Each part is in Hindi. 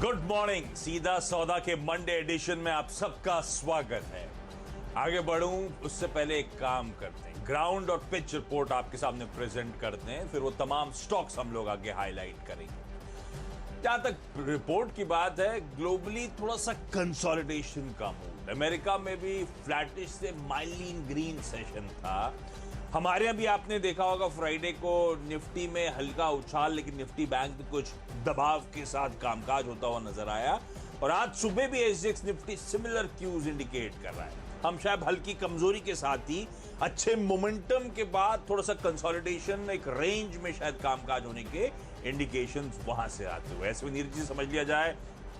Good morning. सीधा सौदा के मंडे एडिशन में आप सबका स्वागत है। आगे बढ़ूं उससे पहले एक काम करते हैं, ग्राउंड और पिच रिपोर्ट आपके सामने प्रेजेंट करते हैं, फिर वो तमाम स्टॉक्स हम लोग आगे हाईलाइट करेंगे। जहां तक रिपोर्ट की बात है, ग्लोबली थोड़ा सा कंसोलिडेशन का मूड, अमेरिका में भी फ्लैटिश से माइलिन ग्रीन सेशन था। हमारे यहाँ भी आपने देखा होगा फ्राइडे को निफ्टी में हल्का उछाल, लेकिन निफ्टी बैंक में कुछ दबाव के साथ कामकाज होता हुआ नजर आया। और आज सुबह भी SGX Nifty similar cues indicate कर रहा है। हम शायद हल्की कमजोरी के साथ ही अच्छे मोमेंटम के बाद थोड़ा सा कंसोलिडेशन, एक रेंज में शायद कामकाज होने के इंडिकेशंस वहां से आते हुए। ऐसे में नीरज जी समझ लिया जाए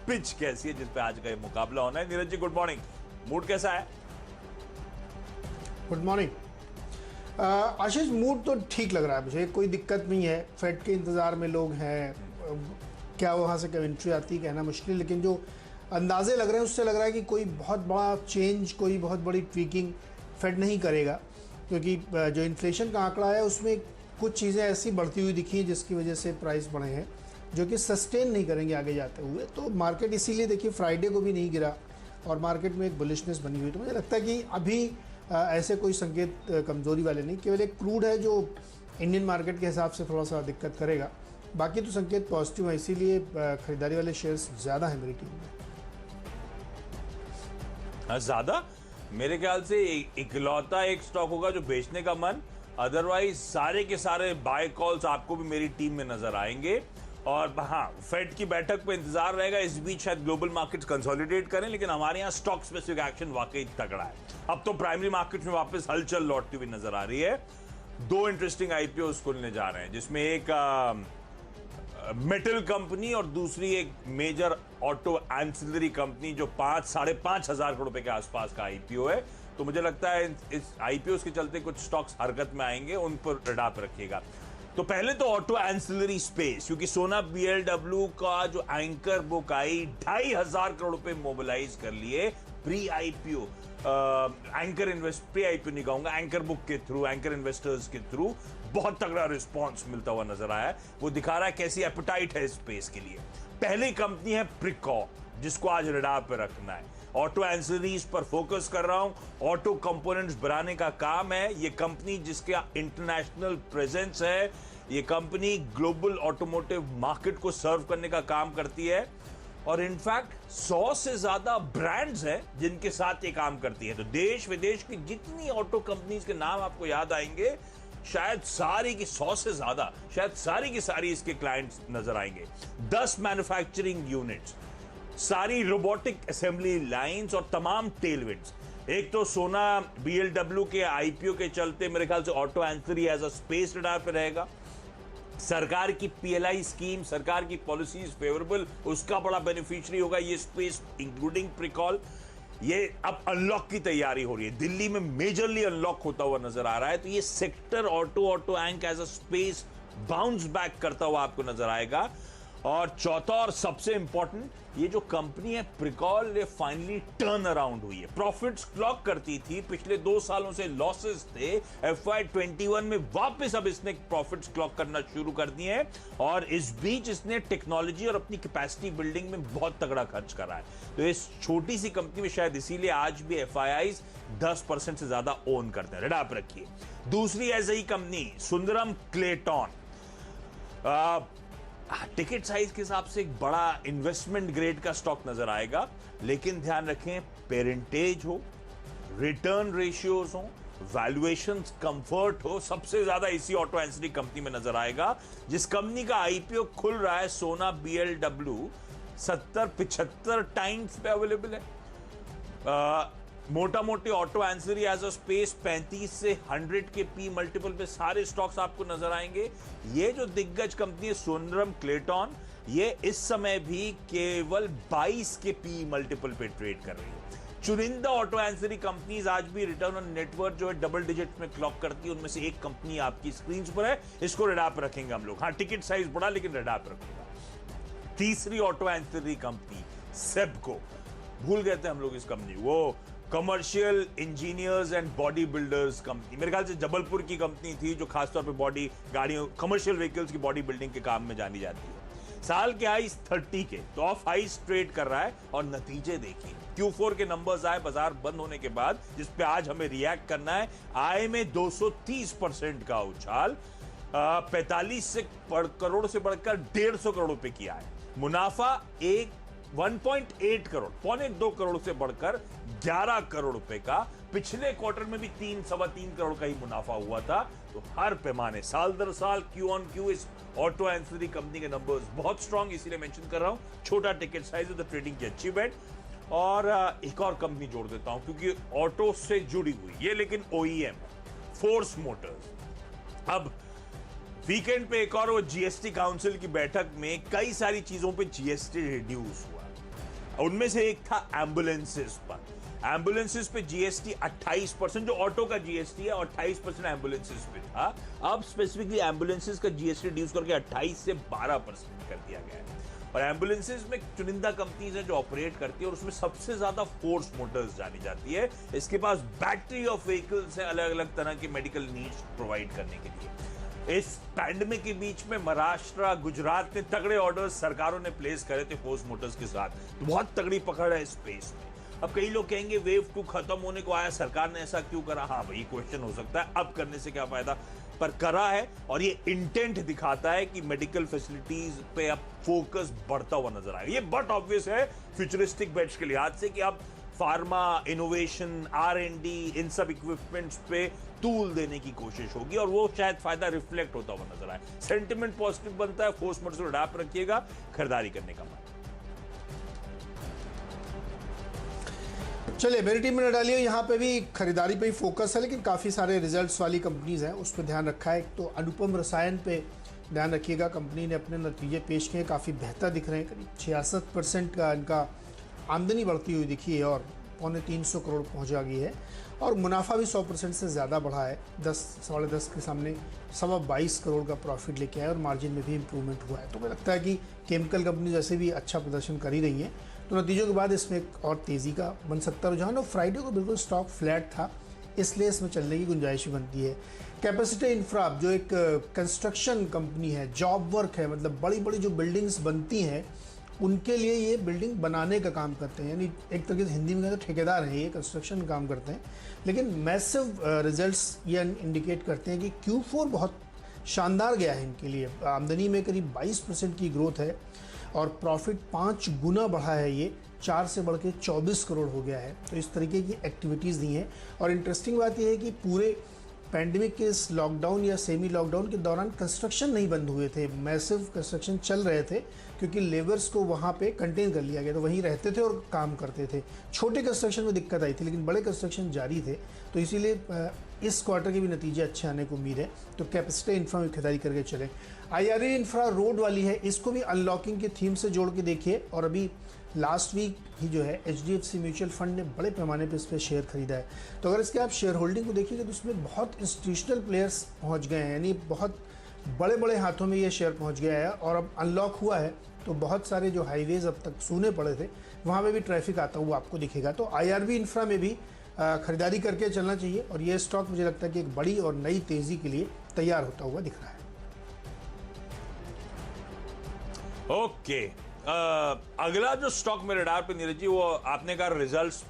पिच कैसी है जिस पे आज का ये मुकाबला होना है। Neeraj ji good morning, mood कैसा है? गुड मॉर्निंग आशीष, मूड तो ठीक लग रहा है मुझे, कोई दिक्कत नहीं है। फेड के इंतज़ार में लोग हैं, क्या वहाँ से कमेंट्री आती है कहना मुश्किल, लेकिन जो अंदाजे लग रहे हैं उससे लग रहा है कि कोई बहुत बड़ा चेंज, कोई बहुत बड़ी ट्वीकिंग फेड नहीं करेगा, क्योंकि जो इन्फ्लेशन का आंकड़ा है उसमें कुछ चीज़ें ऐसी बढ़ती हुई दिखी हैं जिसकी वजह से प्राइस बढ़े हैं, जो कि सस्टेन नहीं करेंगे आगे जाते हुए। तो मार्केट इसीलिए देखिए फ्राइडे को भी नहीं गिरा और मार्केट में एक बुलिशनेस बनी हुई। तो मुझे लगता है कि अभी ऐसे कोई संकेत कमज़ोरी वाले नहीं, केवल एक क्रूड है जो इंडियन मार्केट के हिसाब से थोड़ा सा दिक्कत करेगा। बाकी तो संकेत पॉजिटिव है, इसीलिए खरीदारी वाले शेयर्स ज़्यादा हैं मेरी टीम में। ज़्यादा मेरे ख्याल से इकलौता एक स्टॉक होगा जो बेचने का मन, अदरवाइज सारे के सारे बाय कॉल्स आपको भी मेरी टीम में नजर आएंगे। और हाँ, फेड की बैठक पे इंतजार रहेगा। इस बीच शायद ग्लोबल मार्केट्स कंसोलिडेट करें, लेकिन हमारे यहाँ स्टॉक स्पेसिफिक एक्शन वाकई तगड़ा है। अब तो प्राइमरी मार्केट में वापस हलचल लौटती हुई नजर आ रही है। दो इंटरेस्टिंग आईपीओ खुलने जा रहे हैं, जिसमें एक मेटल कंपनी और दूसरी एक मेजर ऑटो एंसिलरी कंपनी, जो 5-5.5 हजार करोड़ रुपए के आसपास का आईपीओ है। तो मुझे लगता है इस आईपीओ के चलते कुछ स्टॉक्स हरकत में आएंगे, उन पर रडार पर रखिएगा। तो पहले तो ऑटो एंसिलरी स्पेस, क्योंकि सोना बीएलडब्ल्यू का जो एंकर बुक आई 2,500 करोड़ रुपए मोबिलाइज कर लिए प्री आईपीओ, प्री आईपीओ नहीं कहूंगा, एंकर बुक के थ्रू, एंकर इन्वेस्टर्स के थ्रू बहुत तगड़ा रिस्पॉन्स मिलता हुआ नजर आया है। वो दिखा रहा है कैसी एपेटाइट है स्पेस के लिए। पहली कंपनी है प्रिकॉ, जिसको आज रडार पर रखना है। ऑटो एंसिलरीज पर फोकस कर रहा हूं। ऑटो कंपोनेंट्स बनाने का काम है ये कंपनी, जिसका इंटरनेशनल प्रेजेंस है। ये कंपनी ग्लोबल ऑटोमोटिव मार्केट को सर्व करने का काम करती है, और इनफैक्ट 100 से ज्यादा ब्रांड्स हैं जिनके साथ ये काम करती है। तो देश विदेश की जितनी ऑटो कंपनीज के नाम आपको याद आएंगे, शायद सारी की 100 से ज्यादा, शायद सारी की सारी इसके क्लाइंट्स नजर आएंगे। 10 मैन्युफैक्चरिंग यूनिट्स, सारी रोबोटिक असेंबली लाइंस और तमाम टेलविंड्स। एक तो सोना बीएलडब्ल्यू के आईपीओ के चलते मेरे ख्याल से auto ancillary as a space radar पे रहेगा। सरकार की पीएलआई स्कीम, सरकार की पॉलिसीज फेवरेबल, उसका बड़ा बेनिफिशियरी होगा ये स्पेस, इंक्लूडिंग प्रिकॉल। ये अब अनलॉक की तैयारी हो रही है, दिल्ली में मेजरली अनलॉक होता हुआ नजर आ रहा है। तो ये सेक्टर ऑटो एंक as a space bounce back करता हुआ आपको नजर आएगा। और चौथा और सबसे इंपॉर्टेंट, ये जो कंपनी है प्रिकॉल, ये फाइनली टर्न अराउंड हुई है। प्रॉफिट्स क्लॉक करती थी, पिछले 2 सालों से लॉसेस थे। FY21 में वापस अब इसने प्रॉफिट्स क्लॉक करना शुरू कर दिए हैं, और इस बीच इसने टेक्नोलॉजी और अपनी कैपेसिटी बिल्डिंग में बहुत तगड़ा खर्च करा है। तो इस छोटी सी कंपनी में शायद इसीलिए आज भी FIIs 10% से ज्यादा ओन करते हैं। रडार पर रखिए। दूसरी ऐसी ही company Sundaram Clayton, ticket size के हिसाब से एक बड़ा इन्वेस्टमेंट ग्रेड का स्टॉक नजर आएगा, लेकिन ध्यान रखें पेरेंटेज हो, रिटर्न रेशियोज हो, वैल्यूएशंस कंफर्ट हो, सबसे ज्यादा इसी ऑटो एंसिलरी कंपनी में नजर आएगा। जिस कंपनी का आईपीओ खुल रहा है सोना बीएलडब्ल्यू, 70-75 टाइम्स पे अवेलेबल है। मोटा मोटी auto ancillary as a space 35 से 100 के पी मल्टीपल पे सारे स्टॉक्स आपको नजर आएंगे। ये जो दिग्गज कंपनी है सुंदरम क्लेटन, ये इस समय भी केवल 22 के पी मल्टीपल पे ट्रेड कर रही है। चुनिंदा ऑटो एंसिलरी कंपनीज आज भी रिटर्न ऑन नेटवर्थ जो है डबल डिजिट में क्लॉक करती है। उनमें से एक कंपनी आपकी स्क्रीन पर है, इसको रडार पर रखेंगे हम लोग। हाँ, टिकट साइज बड़ा, लेकिन रडार पर रखूंगा। तीसरी ऑटो एंसिलरी कंपनी सेबको, भूल गए थे हम लोग इस कंपनी, वो commercial engineers and body builders company, मेरे ख्याल से जबलपुर की कंपनी थी, जो खासतौर पे बॉडी गाड़ियों, कमर्शियल व्हीकल्स की बॉडी बिल्डिंग के काम में जानी जाती है। साल के हाईज 30 के, तो ऑफ हाईज ट्रेड कर रहा है। और नतीजे देखिए, Q4 के नंबर्स आए बाजार बंद होने के बाद, जिस पे आज हमें रिएक्ट करना है। आय में 230% का उछाल, 45 करोड़ से बढ़कर 150 करोड़ रुपए किया है। मुनाफा 1.8 करोड़, पौने 2 करोड़ से बढ़कर 11 करोड़ रुपए का। पिछले क्वार्टर में भी 3-3.25 करोड़ का ही मुनाफा हुआ था। तो हर पैमाने साल दर साल क्यू ऑन क्यू इस ऑटो एंसिलरी कंपनी के नंबर्स बहुत स्ट्रांग, इसीलिए मेंशन कर रहा हूं। छोटा टिकट साइज है तो ट्रेडिंग की अच्छी बेट। और एक और कंपनी जोड़ देता हूं क्योंकि ऑटो से जुड़ी हुई ये, लेकिन ओईएम है, फोर्स मोटर्स। अब वीकेंड पे एक और वो जीएसटी काउंसिल की बैठक में कई सारी चीजों पे जीएसटी रिड्यूस हुआ। उनमें से एक था एम्बुलेंसेस पर। एम्बुलेंसेस पे जीएसटी 28%, जो ऑटो का जीएसटी है, और 28% एम्बुलेंसेस पे था। अब स्पेसिफिकली एम्बुलेंसेस का जीएसटी रिड्यूस करके 28 से 12% कर दिया गया है। और एम्बुलेंसेस में चुनिंदा कंपनीज हैं जो ऑपरेट करती है, और उसमें सबसे ज्यादा फोर्स मोटर्स जानी जाती है। इसके पास बैटरी ऑफ व्हीकल्स हैं अलग अलग तरह के मेडिकल नीड्स प्रोवाइड करने के लिए। इस पैंडेमिक के बीच में महाराष्ट्र, गुजरात में तगड़े ऑर्डर्स सरकारों ने प्लेस करे थे फोर्स मोटर्स के साथ, तो बहुत तगड़ी पकड़ है स्पेस में। अब कई लोग कहेंगे वेव 2 खत्म होने को आया, सरकार ने ऐसा क्यों करा? हाँ भाई, क्वेश्चन हो सकता है, अब करने से क्या फायदा, पर करा है। और ये इंटेंट दिखाता है कि मेडिकल फैसिलिटीज पे अब फोकस बढ़ता हुआ नजर आएगा। ये बट ऑब्वियस है फ्यूचरिस्टिक बेट्स के लिहाज से कि अब फार्मा, इनोवेशन, R&D, इन सब इक्विपमेंट्स पे टूल देने की कोशिश होगी, और वो शायद फायदा रिफ्लेक्ट होता हुआ नजर आए। सेंटिमेंट पॉजिटिव बनता है, फोर्स मोटर्स को अडैप्ट रखिएगा, खरीदारी करने का मन। चलिए, मेरी टीम में न डालिए, यहाँ पे भी खरीदारी पे ही फोकस है, लेकिन काफ़ी सारे रिजल्ट्स वाली कंपनीज हैं, उस पर ध्यान रखा है। एक तो अनुपम रसायन पे ध्यान रखिएगा, कंपनी ने अपने नतीजे पेश किए, काफ़ी बेहतर दिख रहे हैं। करीब 66% का इनका आमदनी बढ़ती हुई दिखी है और 350 करोड़ पहुँच गई है। और मुनाफा भी 100% से ज़्यादा बढ़ा है, 10-10.5 के सामने 22 करोड़ का प्रॉफिट लेके आए, और मार्जिन में भी इम्प्रूवमेंट हुआ है। तो मुझे लगता है कि केमिकल कंपनी जैसे भी अच्छा प्रदर्शन कर ही रही है, तो नतीजों के बाद इसमें एक और तेज़ी का बन सकता है रुझान। और फ्राइडे को बिल्कुल स्टॉक फ्लैट था, इसलिए इसमें चलने की गुंजाइश भी बनती है। कैपेसिटी इंफ्रा, जो एक कंस्ट्रक्शन कंपनी है, जॉब वर्क है, मतलब बड़ी बड़ी जो बिल्डिंग्स बनती हैं उनके लिए ये बिल्डिंग बनाने का काम करते हैं, यानी एक तरीके से हिंदी में कहते हैं ठेकेदार हैं, ये कंस्ट्रक्शन काम करते हैं। लेकिन मैसिव रिजल्ट्स ये इंडिकेट करते हैं कि Q4 बहुत शानदार गया है इनके लिए। आमदनी में करीब 22% की ग्रोथ है, और प्रॉफिट 5 गुना बढ़ा है, ये 4 से बढ़ के 24 करोड़ हो गया है। तो इस तरीके की एक्टिविटीज़ दी हैं। और इंटरेस्टिंग बात यह है कि पूरे पैंडेमिक के इस लॉकडाउन या सेमी लॉकडाउन के दौरान कंस्ट्रक्शन नहीं बंद हुए थे, मैसिव कंस्ट्रक्शन चल रहे थे, क्योंकि लेबर्स को वहाँ पे कंटेन कर लिया गया, तो वहीं रहते थे और काम करते थे। छोटे कंस्ट्रक्शन में दिक्कत आई थी, लेकिन बड़े कंस्ट्रक्शन जारी थे। तो इसीलिए इस क्वार्टर के भी नतीजे अच्छे आने को उम्मीद है। तो कैपेसिटी इंफ्रा में खरीदारी करके चले। IRA इंफ्रा रोड वाली है, इसको भी अनलॉकिंग के थीम से जोड़ के देखिए। और अभी लास्ट वीक ही जो है HDFC म्यूचुअल फंड ने बड़े पैमाने पे इस पर शेयर खरीदा है। तो अगर इसके आप शेयर होल्डिंग को देखिएगा तो उसमें बहुत इंस्टीट्यूशनल प्लेयर्स पहुंच गए हैं, यानी बहुत बड़े बड़े हाथों में ये शेयर पहुंच गया है। और अब अनलॉक हुआ है तो बहुत सारे जो हाईवेज अब तक सूने पड़े थे, वहाँ पे भी ट्रैफिक आता हुआ आपको दिखेगा। तो IRB इंफ्रा में भी खरीदारी करके चलना चाहिए, और ये स्टॉक मुझे लगता है कि एक बड़ी और नई तेज़ी के लिए तैयार होता हुआ दिख रहा है। ओके, अगला जो स्टॉक में रडार पे नीरज जी, वो आपने कहा रिजल्ट्स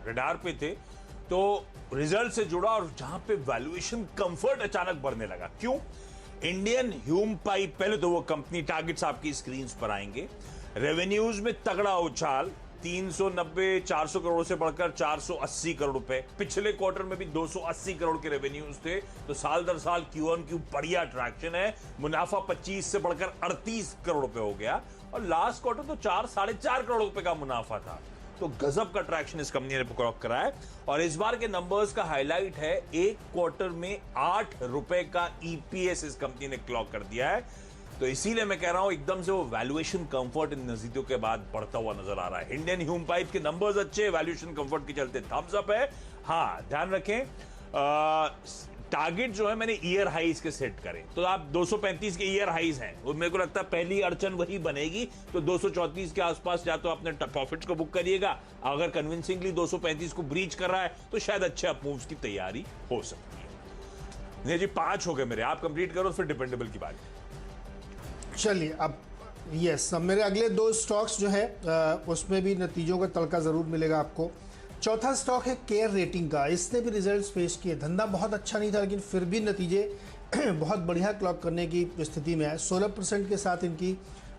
रडार पे थे, तो रिजल्ट से जुड़ा और जहां पे वैल्यूएशन कंफर्ट अचानक बढ़ने लगा। क्यों? इंडियन ह्यूम पाइप, पहले तो वो कंपनी, टारगेट्स आपकी स्क्रीन पर आएंगे। रेवेन्यूज में तगड़ा उछाल, 390-400 करोड़ से बढ़कर 480 करोड़ रुपए। पिछले क्वार्टर में भी 280 करोड़ के रेवेन्यूज थे, तो साल दर साल Q on Q बढ़िया ट्रैक्शन है। मुनाफा 25 से बढ़कर 38 करोड़ रुपए हो गया, और लास्ट क्वार्टर तो 4-4.5 करोड़ रुपए का मुनाफा था। तो गजब का ट्रैक्शन इस कंपनी ने क्लॉक करा है। और इस बार के नंबर्स का हाईलाइट है, एक क्वार्टर में 8 रुपए का EPS इस कंपनी ने क्लॉक कर दिया है। तो इसीलिए मैं कह रहा हूं, एकदम से वो वैल्यूएशन कंफर्ट इन नतीजों के बाद बढ़ता हुआ नजर आ रहा है। इंडियन ह्यूम पाइप के नंबर्स अच्छे, वैल्यूएशन कंफर्ट के चलते थम्स अप है। हाँ, ध्यान रखें, टारगेट जो है मैंने ईयर हाइज के सेट करे, तो आप 235 के ईयर हाइज हैं, और मेरे को लगता है पहली अड़चन वही बनेगी। तो 234 के आसपास या तो अपने प्रॉफिट्स को बुक करिएगा, अगर कन्विंसिंगली 235 को ब्रीच कर रहा है तो शायद अच्छे अप मूव्स की तैयारी हो सकती है। नहीं जी, 5 हो गए मेरे, आप कंप्लीट करो फिर डिपेंडेबल की बात। चलिए, अब यस, अब मेरे अगले 2 स्टॉक्स जो है उसमें भी नतीजों का तड़का ज़रूर मिलेगा आपको। चौथा स्टॉक है केयर रेटिंग का। इसने भी रिजल्ट्स पेश किए, धंधा बहुत अच्छा नहीं था लेकिन फिर भी नतीजे बहुत बढ़िया क्लॉक करने की स्थिति में है। 16% के साथ इनकी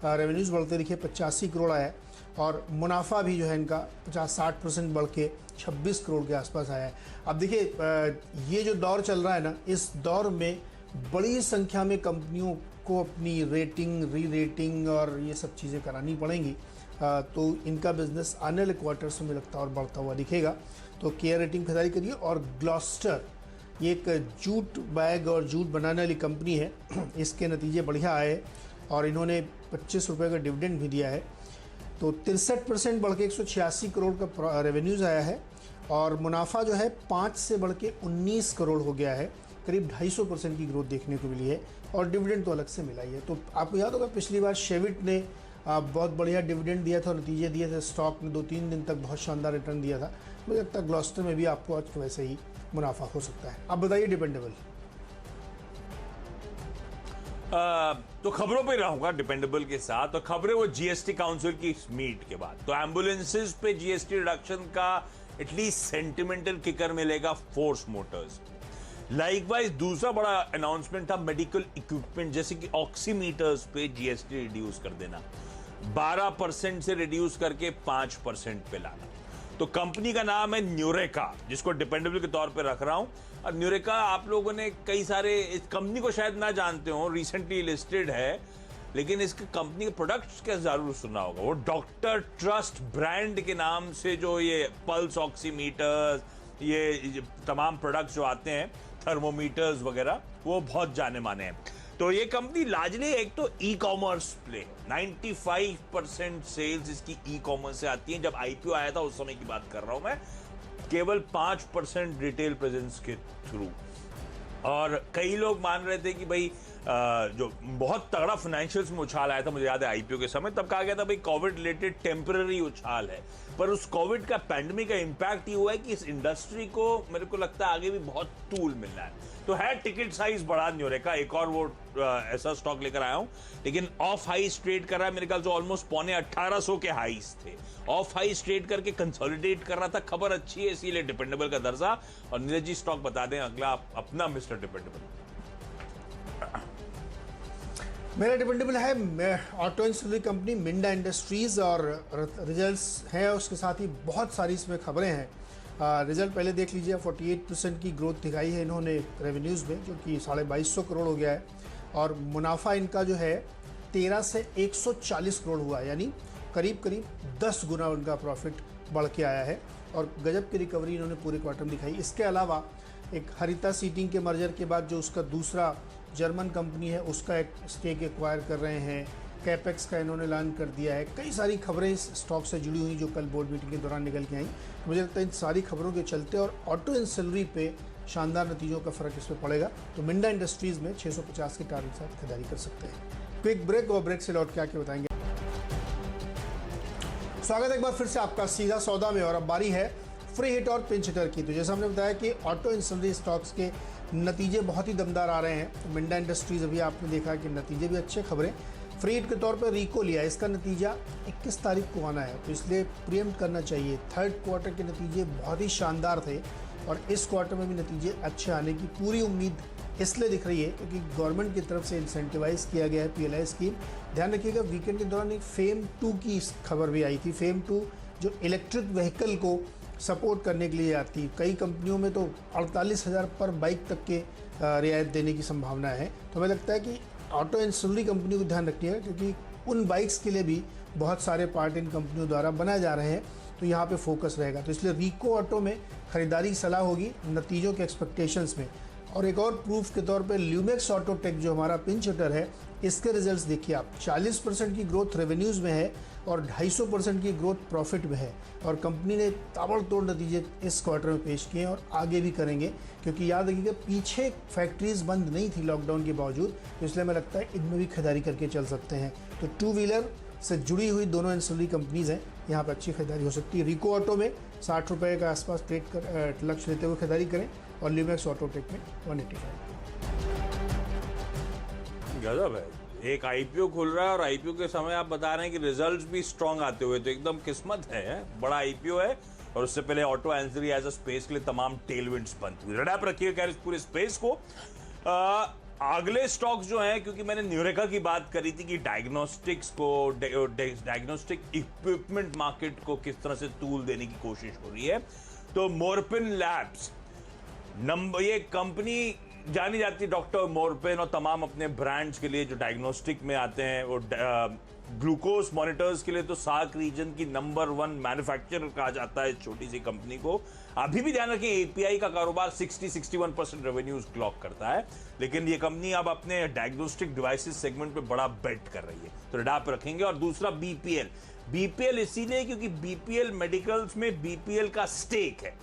रेवेन्यूज़ बढ़ते दिखे, 85 करोड़ आया है और मुनाफा भी जो है इनका 50-60% बढ़ के 26 करोड़ के आसपास आया है। अब देखिए ये जो दौर चल रहा है ना, इस दौर में बड़ी संख्या में कंपनियों को अपनी रेटिंग, री रेटिंग और ये सब चीज़ें करानी पड़ेंगी, तो इनका बिजनेस आने वाले क्वार्टर्स में लगता है और बढ़ता हुआ दिखेगा। तो केयर रेटिंग खरीदारी करिए। और ग्लॉस्टर, ये एक जूट बैग और जूट बनाने वाली कंपनी है, इसके नतीजे बढ़िया आए और इन्होंने 25 रुपये का डिविडेंड भी दिया है। तो 63% बढ़ के 186 करोड़ का रेवेन्यूज़ आया है और मुनाफा जो है 5 से बढ़ के 19 करोड़ हो गया है। करीब 250% की ग्रोथ देखने को मिली है और डिविडेंड तो अलग से मिला ही है। तो आपको याद होगा पिछली बार शेविट ने बहुत बढ़िया डिविडेंड दिया था और नतीजे दिए थे। स्टॉक ने 2-3 दिन तक बहुत शानदार रिटर्न दिया था। मुझे लगता है ग्लॉस्टर में भी आपको आज वैसे ही मुनाफा हो सकता है। आप बताइए डिपेंडेबल। तो खबरों पे रहूंगा डिपेंडेबल के साथ। और खबरें वो जीएसटी काउंसिल की मीट के बाद, तो एम्बुलेंसेज पे जीएसटी रिडक्शन का एटलीस्ट सेंटिमेंटल किकर मिलेगा फोर्स मोटर्स। लाइकवाइज दूसरा बड़ा अनाउंसमेंट था मेडिकल इक्विपमेंट जैसे कि ऑक्सीमीटर्स पे जीएसटी रिड्यूस कर देना, 12% से रिड्यूस करके 5% पे लाना। तो कंपनी का नाम है न्यूरेका, जिसको डिपेंडेबल के तौर पे रख रहा हूं। और न्यूरेका आप लोगों ने कई सारे, इस कंपनी को शायद ना जानते हो, रिसेंटली लिस्टेड है, लेकिन इसके कंपनी के प्रोडक्ट्स का जरूर सुना होगा। वो डॉक्टर ट्रस्ट ब्रांड के नाम से जो ये पल्स ऑक्सीमीटर्स, ये तमाम प्रोडक्ट्स जो आते हैं, थर्मोमीटर्स वगैरह, वो बहुत जाने माने हैं। तो ये कंपनी लार्जली एक तो ई कॉमर्स प्ले, 95% सेल्स इसकी ई कॉमर्स से आती है। जब आईपीओ आया था उस समय की बात कर रहा हूं मैं, केवल 5% रिटेल प्रेजेंस के थ्रू। और कई लोग मान रहे थे कि भाई जो बहुत तगड़ा फाइनेंशियल्स में उछाल आया था, मुझे याद है आईपीओ के समय, तब कहा गया था भाई कोविड रिलेटेड टेम्पररी उछाल है। पर उस कोविड का, पैंडेमिक का इंपैक्ट ये हुआ है कि इस इंडस्ट्री को, मेरे को लगता है आगे भी बहुत टूल मिलना है। तो है टिकट साइज बढ़ा न्यूरेका, एक और वो ऐसा स्टॉक लेकर आया हूं, लेकिन ऑफ हाई ट्रेड कर रहा है। मेरे ख्याल से ऑलमोस्ट 1850 के हाईस थे, ऑफ हाई ट्रेड करके कंसोलिडेट कर रहा था। खबर अच्छी है इसीलिए डिपेंडेबल का दर्जा। और नीरज जी स्टॉक बता दें अगला अपना मिस्टर डिपेंडेबल। मेरा डिपेंडेबल है auto industry company Minda industries और रिजल्ट्स हैं, उसके साथ ही बहुत सारी इसमें खबरें हैं। रिजल्ट पहले देख लीजिए। 48% की ग्रोथ दिखाई है इन्होंने रेवेन्यूज़ में, जो कि 2250 करोड़ हो गया है। और मुनाफा इनका जो है 13 से 140 करोड़ हुआ, यानी करीब 10 गुना उनका प्रॉफिट बढ़ के आया है। और गजब की रिकवरी इन्होंने पूरे क्वार्टर में दिखाई। इसके अलावा एक हरिता सीटिंग के मर्जर के बाद जो उसका दूसरा जर्मन कंपनी है, उसका एक स्टेक एक्वायर कर रहे हैं। कैपेक्स का इन्होंने ऐलान कर दिया है। कई सारी खबरें इस स्टॉक से जुड़ी हुई जो कल बोर्ड मीटिंग के दौरान निकल के आई। मुझे लगता है इन सारी खबरों के चलते और ऑटो इंडस्ट्री पे शानदार नतीजों का फर्क इसमें पड़ेगा। तो मिंडा इंडस्ट्रीज़ में 650 के टारगेट के साथ खरीदारी कर सकते हैं। क्विक ब्रेक, और ब्रेक से लौट के आके बताएंगे। स्वागत है एक बार फिर से आपका सीधा सौदा में। और अब बारी है फ्री हिट और पिंच हिटर की। तो जैसा हमने बताया कि ऑटो इंडस्ट्री स्टॉक्स के नतीजे बहुत ही दमदार आ रहे हैं। तो मिंडा इंडस्ट्रीज अभी आपने देखा कि नतीजे भी अच्छे। खबरें फ्री हिट के तौर पर रिको लिया, इसका नतीजा 21 तारीख को आना है, तो इसलिए प्रीएम्प्ट करना चाहिए। थर्ड क्वार्टर के नतीजे बहुत ही शानदार थे और इस क्वार्टर में भी नतीजे अच्छे आने की पूरी उम्मीद इसलिए दिख रही है क्योंकि गवर्नमेंट की तरफ से इंसेंटिवाइज किया गया है पीएलआई स्कीम। ध्यान रखिएगा, वीकेंड के दौरान एक फेम 2 की खबर भी आई थी। फेम 2 जो इलेक्ट्रिक व्हीकल को सपोर्ट करने के लिए आती है। कई कंपनियों में तो 48,000 पर बाइक तक के रियायत देने की संभावना है। तो हमें लगता है कि ऑटो इंडस्ट्री कंपनी को ध्यान रखिएगा क्योंकि उन बाइक्स के लिए भी बहुत सारे पार्ट इन कंपनियों द्वारा बनाए जा रहे हैं, तो यहाँ पे फोकस रहेगा। तो इसलिए रिको ऑटो में खरीदारी की सलाह होगी नतीजों के एक्सपेक्टेशंस में। और एक और प्रूफ के तौर पे ल्यूमेक्स ऑटोटेक जो हमारा पिंच हिटर है, इसके रिजल्ट्स देखिए आप। 40% की ग्रोथ रेवेन्यूज़ में है और 250% की ग्रोथ प्रॉफिट में है। और कंपनी ने ताबड़तोड़ नतीजे इस क्वार्टर में पेश किए हैं और आगे भी करेंगे, क्योंकि याद रखिएगा पीछे फैक्ट्रीज बंद नहीं थी लॉकडाउन के बावजूद। तो इसलिए मैं लगता है इनमें भी खरीदारी करके चल सकते हैं। तो 2 व्हीलर से जुड़ी हुई दोनों इंडस्ट्री कंपनीज़ हैं, यहाँ पर अच्छी खरीदारी हो सकती है। रिको ऑटो में 60 रुपये के आसपास ट्रेड कर लक्ष्य लेते हुए खरीदारी करें और ल्यूमेक्स ऑटोटेक में 185। गजब है एक आईपीओ खुल रहा है और आईपीओ के समय आप बता रहे हैं कि रिजल्ट्स भी स्ट्रांग आते हुए, तो एकदम किस्मत है। बड़ा आईपीओ है और उससे पहले auto ancillary as a space के लिए तमाम टेलविंड्स बंद हुई। रडाप रखिएगा इस पूरे स्पेस को। अगले स्टॉक्स जो हैं, क्योंकि मैंने न्यूरेका की बात करी थी कि डायग्नोस्टिक्स को, डायग्नोस्टिक इक्विपमेंट मार्केट को किस तरह से टूल देने की कोशिश हो रही है, तो मोरपिन लैब्स ये कंपनी जानी जाती है, डॉक्टर मोरपिन और तमाम अपने ब्रांड्स के लिए जो डायग्नोस्टिक में आते हैं, वो ग्लूकोज मॉनिटर्स के लिए तो सार्क रीजन की नंबर 1 मैन्युफैक्चरर कहा जाता है इस छोटी सी कंपनी को। अभी भी ध्यान रखें, एपीआई का कारोबार 60-61% रेवेन्यूज क्लॉक करता है, लेकिन ये कंपनी अब अपने डायग्नोस्टिक डिवाइसेस सेगमेंट पे बड़ा बेट कर रही है, तो रडार पे रखेंगे। और दूसरा बीपीएल इसीलिए क्योंकि बीपीएल मेडिकल्स में बीपीएल का स्टेक है,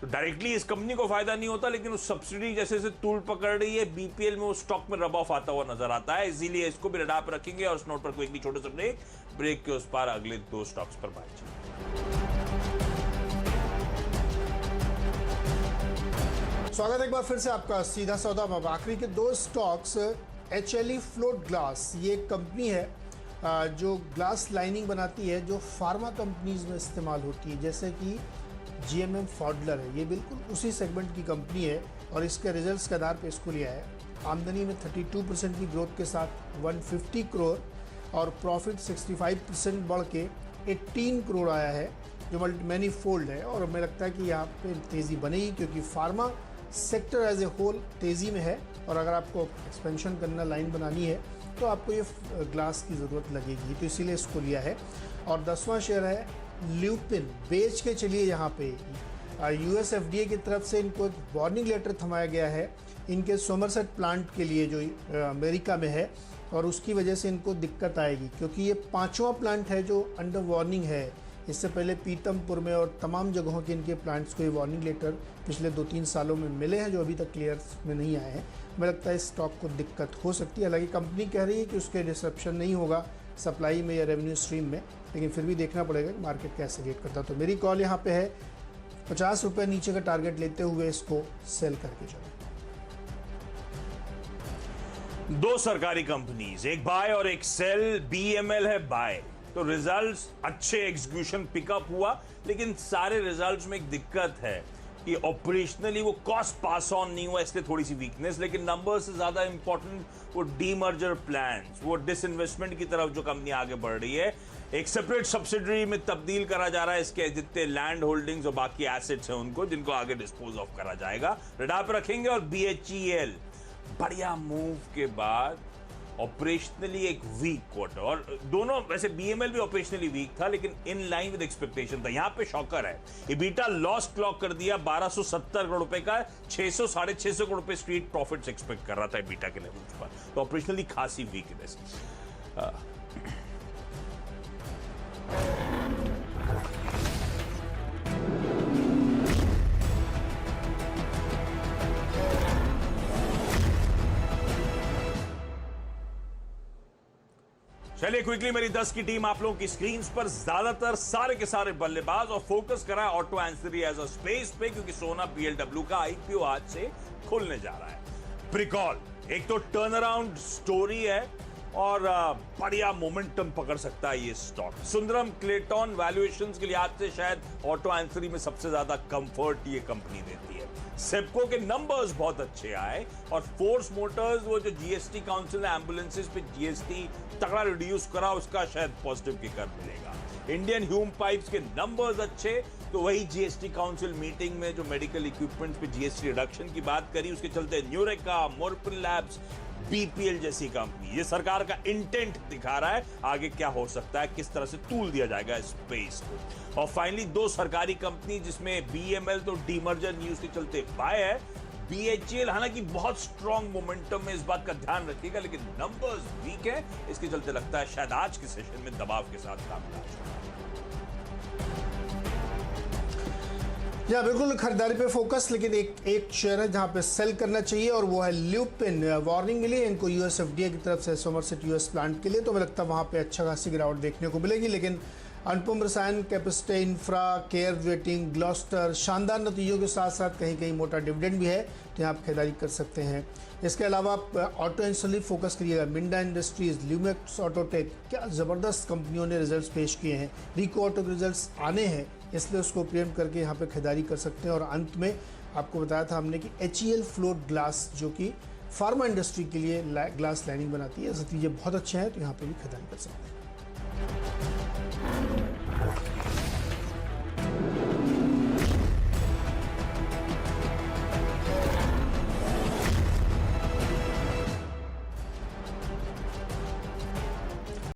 तो डायरेक्टली इस कंपनी को फायदा नहीं होता, लेकिन उस सब्सिडी जैसे से तूल पकड़ रही है बीपीएल में, वो स्टॉक में रब ऑफ आता हुआ नजर आता है, इसीलिए इसको भी रडार पर रखेंगे। और उस नोट पर कोई छोटे से ब्रेक के उस पार अगले 2 स्टॉक्स पर बातचीत। स्वागत एक बार फिर से आपका सीधा सौदा में। आखिरी के 2 स्टॉक्स, एचएलई फ्लोट ग्लास, ये एक कंपनी है जो ग्लास लाइनिंग बनाती है जो फार्मा कंपनीज में इस्तेमाल होती है, जैसे कि जीएमएम फॉडलर है। ये बिल्कुल उसी सेगमेंट की कंपनी है और इसके रिजल्ट्स के आधार पे इसको लिया है। आमदनी में 32% की ग्रोथ के साथ 150 करोड़ और प्रॉफिट 65% बढ़ के 18 करोड़ आया है, जो मैनी फोल्ड है। और हमें लगता है कि यहाँ पे तेज़ी बनेगी क्योंकि pharma sector as a whole तेज़ी में है, और अगर आपको एक्सपेंशन करना, लाइन बनानी है, तो आपको ये ग्लास की ज़रूरत लगेगी, तो इसीलिए इसको लिया है। और 10वां शेयर है ल्यूपिन। बेच के चलिए यहाँ पे। यूएस एफडीए की तरफ से इनको एक वार्निंग लेटर थमाया गया है इनके सोमरसेट प्लांट के लिए जो अमेरिका में है, और उसकी वजह से इनको दिक्कत आएगी क्योंकि ये 5वां प्लांट है जो अंडर वार्निंग है। इससे पहले पीतमपुर में और तमाम जगहों के इनके प्लांट्स को ये वार्निंग लेटर पिछले 2-3 सालों में मिले हैं, जो अभी तक क्लियर में नहीं आए हैं। मुझे लगता है इस स्टॉक को दिक्कत हो सकती है। हालांकि कंपनी कह रही है कि उसके डिसरप्शन नहीं होगा सप्लाई में या रेवेन्यू स्ट्रीम में, लेकिन फिर भी देखना पड़ेगा कि मार्केट कैसे रिएक्ट करता है। तो मेरी कॉल यहाँ पे है 50 रुपये नीचे का टारगेट लेते हुए इसको सेल करके चलो। 2 सरकारी कंपनीज, एक बाय और एक सेल। बीएमएल है बाय, तो रिजल्ट्स अच्छे, एग्जीक्यूशन पिकअप हुआ, लेकिन सारे रिजल्ट्स में एक दिक्कत है कि ऑपरेशनली वो कॉस्ट पास ऑन नहीं हुआ, इसलिए थोड़ी सी वीकनेस। लेकिन नंबर्स से ज्यादा इंपॉर्टेंट वो डीमर्जर प्लान्स, वो डिसइन्वेस्टमेंट की तरफ जो कंपनी आगे बढ़ रही है, एक सेपरेट सब्सिडरी में तब्दील करा जा रहा है इसके जितने लैंड होल्डिंग्स और बाकी एसेट्स हैं उनको, जिनको आगे डिस्पोज ऑफ करा जाएगा, रडार पर रखेंगे। और बीएचईएल बढ़िया मूव के बाद ऑपरेशनली एक वीक क्वार्टर, और दोनों वैसे बीएमएल भी ऑपरेशनली वीक था लेकिन इन लाइन विद एक्सपेक्टेशन था। यहां पे शॉकर है, इबीटा लॉस क्लॉक कर दिया 1270 करोड़ रुपए का, 600-650 करोड़ रुपए स्ट्रीट प्रॉफिट्स एक्सपेक्ट कर रहा था इबीटा के लेवल्स पर, तो ऑपरेशनली खासी वीकनेस। चलिए क्विकली मेरी 10 की टीम आप लोगों की स्क्रीन पर, ज्यादातर सारे के सारे बल्लेबाज, और फोकस करा है auto ancillary as a space पे, क्योंकि सोना बीएलडब्ल्यू का आईपीओ आज से खुलने जा रहा है। प्रिकॉल एक तो टर्न अराउंड स्टोरी है और बढ़िया मोमेंटम पकड़ सकता है ये स्टॉक। सुंदरम क्लेटन वैल्यूएशंस के लिहाज से शायद ऑटो एंसिलरी में सबसे ज्यादा कंफर्ट ये कंपनी देती है। सेप्को के नंबर्स बहुत अच्छे आए, और फोर्स मोटर्स वो जो जीएसटी काउंसिल ने एम्बुलेंसेस पे जीएसटी तगड़ा रिड्यूस करा, उसका शायद पॉजिटिव किकर मिलेगा। इंडियन ह्यूम पाइप्स के नंबर्स अच्छे, तो वही जीएसटी काउंसिल मीटिंग में जो मेडिकल इक्विपमेंट्स पे जीएसटी रिडक्शन की बात करी, उसके चलते न्यूरेका, मोरपिन लैब्स, बीपीएल जैसी कंपनी, ये सरकार का इंटेंट दिखा रहा है आगे क्या हो सकता है, किस तरह से टूल दिया जाएगा स्पेस को। और फाइनली 2 सरकारी कंपनी जिसमें बीएमएल तो डीमर्जर न्यूज के चलते बाय है, बीएचईएल हालांकि बहुत स्ट्रॉन्ग मोमेंटम में, इस बात का ध्यान रखिएगा, लेकिन नंबर्स वीक है, इसके चलते लगता है शायद आज के सेशन में दबाव के साथ कामकाज होगा। या बिल्कुल खरीदारी पे फोकस, लेकिन एक शेयर है जहां पे सेल करना चाहिए और वो है ल्यूपिन। वार्निंग मिली है इनको यूएस एफडीए की तरफ से सोमरसेट यूएस प्लांट के लिए, तो मुझे लगता है वहां पे अच्छा खासी गिरावट देखने को मिलेगी, लेकिन अनुपम रसायन, capacity infra, care waiting, Gloster शानदार नतीजों के साथ साथ कहीं कहीं मोटा डिविडेंड भी है, तो यहाँ आप खरीदारी कर सकते हैं। इसके अलावा आप ऑटो इंडस्ट्री फोकस करिएगा, मिंडा इंडस्ट्रीज, ल्यूमेक्स ऑटोटेक, क्या ज़बरदस्त कंपनियों ने रिजल्ट्स पेश किए हैं। रिको ऑटो के रिजल्ट्स आने हैं, इसलिए उसको प्रियम करके यहाँ पे खरीदारी कर सकते हैं। और अंत में आपको बताया था हमने कि HEL फ्लोट ग्लास जो कि फार्मा इंडस्ट्री के लिए ग्लास लाइनिंग बनाती है, नतीजे बहुत अच्छे हैं, तो यहाँ पे भी खरीदारी कर सकते हैं।